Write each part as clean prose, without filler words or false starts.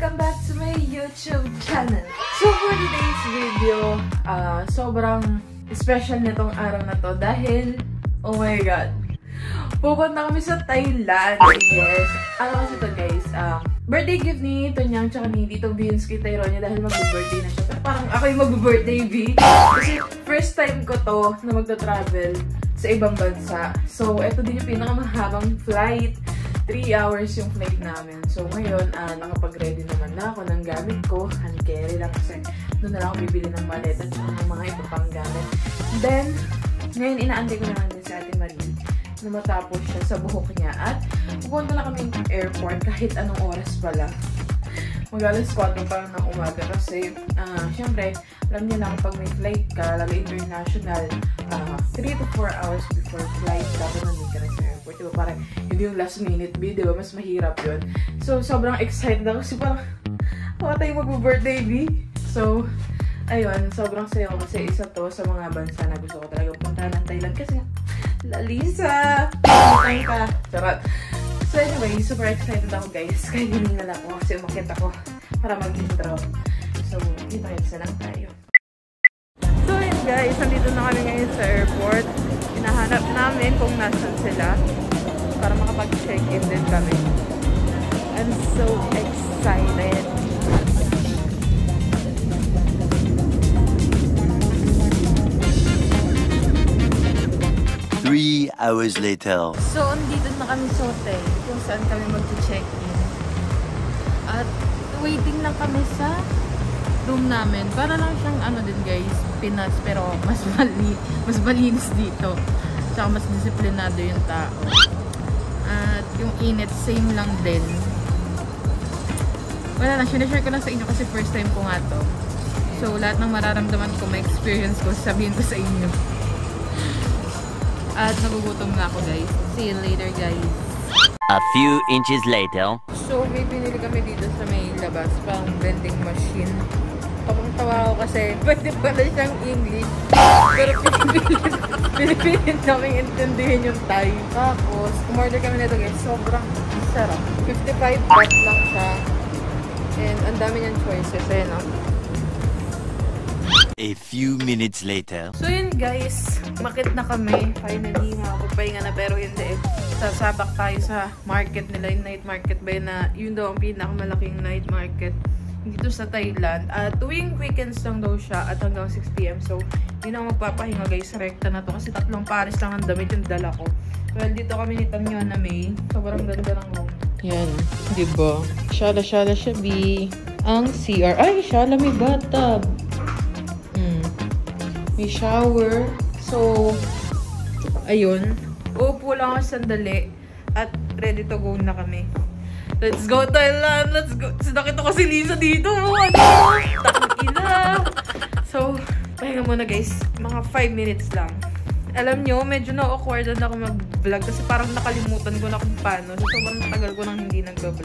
Welcome back to my YouTube channel. So for today's video, sobrang special nitong araw na to dahil, oh my god, pupunta kami sa Thailand. Yes. Ano kasi to guys, birthday gift ni Tonyang tsaka ni Tito Vinsky Tyronia dahil mag-birthday na siya. Pero parang ako yung mag-birthday V. Kasi first time ko to na magta-travel sa ibang bansa. So ito din yung pinakamahabang flight. 3 hours yung flight namin. So ngayon, nakapag-ready naman na ako ng gamit ko. Hand carry lang kasi doon na lang ako bibili ng maleta at ng mga iba pang gamit. Then, ngayon inaantay ko naman din si Ate Marie na matapos siya sa buhok niya. At pupunta na kami airport kahit anong oras pala. Mag-alas 4 pa lang ng umaga kasi syempre, alam niyo lang pag may flight ka, lalo international, 3 to 4 hours before flight, dapat nandun ka na sa airport. Diba parang hindi yung last minute B, diba? Mas mahirap yun. So, sobrang excited ako kasi parang wala tayong mag-birthday B. So, ayun, sobrang saya ko kasi isa to sa mga bansa na gusto ko talaga puntahan ng Thailand kasi Lalisa! Ay ka! Charot! So anyway, super excited ako guys. Kaya hiningal ako kasi umakit ako para mag-intro. So, kita-kitsa lang tayo. So yun guys, nandito na kami ngayon sa airport. Hinahanap namin kung nasan sila para makapag-check-in din kami. I'm so excited! 3 hours later. So, andito na kami sa hotel kung saan kami mag-check-in. At waiting lang kami sa room namin. Para lang siyang ano din guys, Pinas, pero mas malinis dito. Tsaka mas disiplinado yung tao. At yung init, same lang din. Wala lang, sinashare ko lang sa inyo kasi first time ko nga to. So, lahat ng mararamdaman ko, may experience ko, sabihin ko sa inyo. At nagugutom na ako guys. See you later guys. A few inches later. So may pinili kami dito sa may labas. Pang vending machine. Tapang-tawa ako kasi pwede pala siyang English. Pero pinipilit namin intindihin yung Thai. Tapos umorder kami nito guys. Sobrang sarap. 55 baht lang siya. And ang dami niyang choices. Ayan o. A few minutes later. So yun guys, makit na kami. Finally, makapagpahinga na pero hindi. Sasabak tayo sa market nila, yung night market ba yun na yun daw ang pinakamalaking night market dito sa Thailand. At tuwing weekends lang daw siya at hanggang 6 PM. So yun ang magpapahinga guys, rekta na to kasi 3 pares lang ang damit yung dala ko. Well, dito kami ni Tanyo na May. Sobrang ganda ng room. Yan, diba? Shala siya, B. Ang CR. Ay, shala may bathtub. May shower. So, ayun. Uupo lang ako sandali. At ready to go na kami. Let's go Thailand! Let's go! Nakita ko si Lisa dito. Ano? Takina! So, pahinga muna guys. Mga 5 minutes lang. Alam nyo, medyo na-awkward na ako mag-vlog. Kasi parang nakalimutan ko na kung paano. So, sobrang tagal ko nang hindi nag-vlog.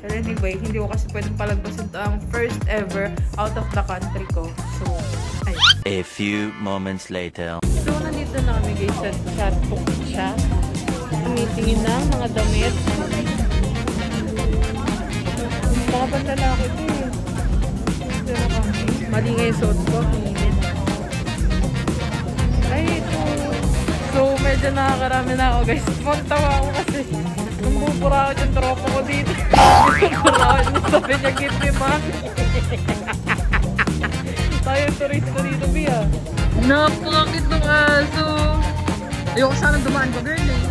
But anyway, hindi ko kasi pwedeng palagpasin ang first ever out of the country ko. So, ayun. A few moments later. So, nandito na kami guys sa chatbook siya. Tumitingin na mga damit. Bakit lalaki ito eh. Dito na kami. Mali nga yung suot ko. Ay, ito. So, medyo nakakarami na ako guys. Puntawa ako kasi. Nambubura ako yung tropa ko dito. Nambubura ako yung sabi niya, give me money. Tayo turista dito, Bia. Napakakit ng aso. Ayoko sana dumaan ko, girl eh.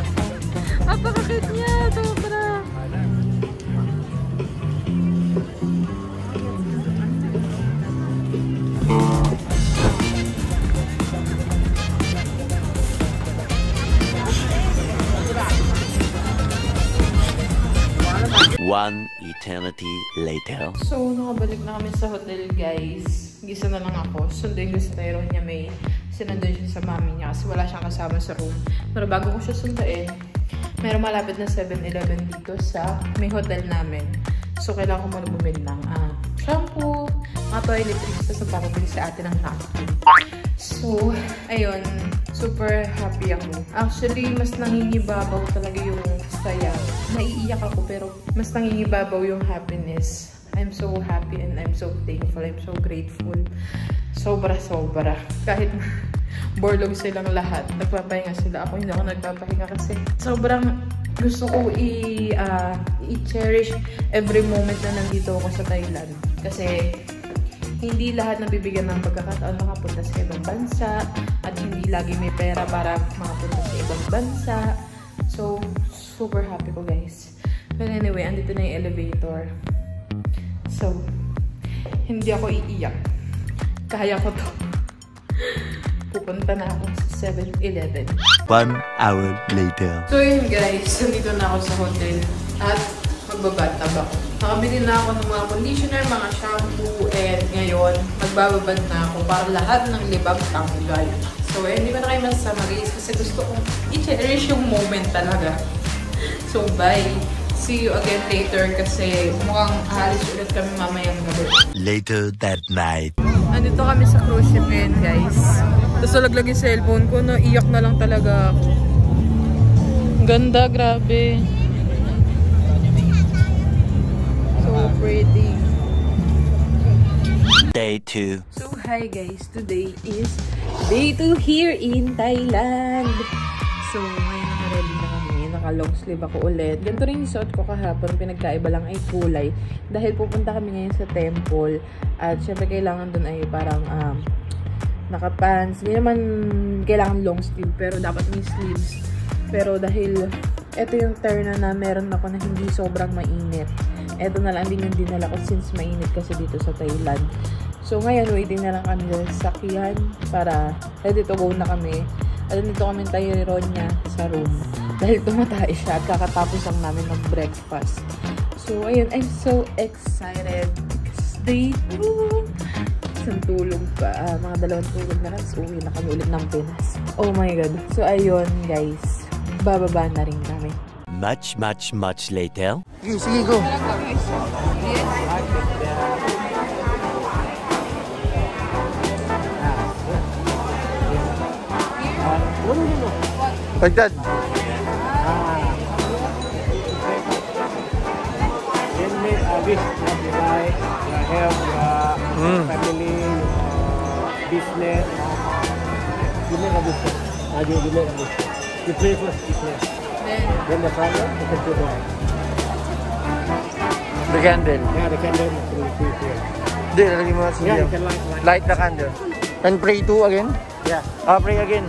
Napakakit niya. Sobra. One eternity later. So, nakabalik na kami sa hotel, guys. Gisa na lang ako. Sunduin ko si Tyronia May. Kasi nandun siya sa mami niya kasi wala siyang kasama sa room. Pero bago ko siya sunduin, meron malapit na 7-Eleven dito sa may hotel namin. So, kailangan ko muna bumili ng shampoo, mga toiletries, tapos papabili sa atin ng napkin. So, ayun. Super happy ako. Actually, mas nangingibabaw talaga yung saya. Naiiyak ako pero mas nangingibabaw yung happiness. I'm so happy and I'm so thankful. I'm so grateful. Sobra-sobra. Kahit borlog silang lahat, nagpapahinga sila. Ako hindi ako nagpapahinga kasi sobrang gusto ko i-cherish every moment na nandito ako sa Thailand. Kasi hindi lahat nabibigyan ng pagkakataon makapunta sa ibang bansa at hindi lagi may pera para makapunta sa ibang bansa. So, super happy ko guys. But anyway, andito na yung elevator. So, hindi ako iiyak. Kaya ko to. Pupunta na ako sa 7-Eleven. 1 hour later. So yun guys, nandito na ako sa hotel at magbabatab ako. Nakabili na ako ng mga conditioner, mga shampoo, and ngayon magbababad na ako para lahat ng libag tanggal. So hindi ko na kayo masasama guys kasi gusto kong i-cherish yung moment talaga. So bye! See you again later kasi mukhang ahalis ulit kami mamayang gabi. Later that night. Andito kami sa cruise ship ngayon guys. Tapos nalaglag yung cellphone ko, no? Iyak na lang talaga ako. Ganda, grabe. So pretty. Day 2. So hi guys, today is day 2 here in Thailand. So ngayon naka-ready na kami, naka-long sleeve ako ulit. Ganito rin yung suot ko kahapon, pinagkaiba lang ay kulay. Dahil pupunta kami ngayon sa temple. At syempre kailangan dun ay parang naka-pants. Hindi naman kailangan long sleeve, pero dapat may sleeves. Pero dahil ito yung turn na meron ako na hindi sobrang mainit. Ito na lang din yung dinala ko since mainit kasi dito sa Thailand. So ngayon, waiting na lang kami sa sakyan para ready to go na kami. At dito kami tayo niya sa room. Dahil tumatay siya at kakatapos lang namin ng breakfast. So ayun, I'm so excited. Because day 2. Isang tulog pa. Mga 2 tulog na lang. So uwi na kami ulit ng Pinas. Oh my God. So ayun guys. Bababa na rin kami. Much later. Sige, go. No. Like that. Then make a wish of your life, your health, your family, business. You make a wish. You make a wish. You pray first, you pray. Then the father, you can do that. The candle. Yeah, the candle will be here. Hindi, lalagyan mo na siya. Yeah, you can light. Light the candle. And pray too again? Yeah. Pray again.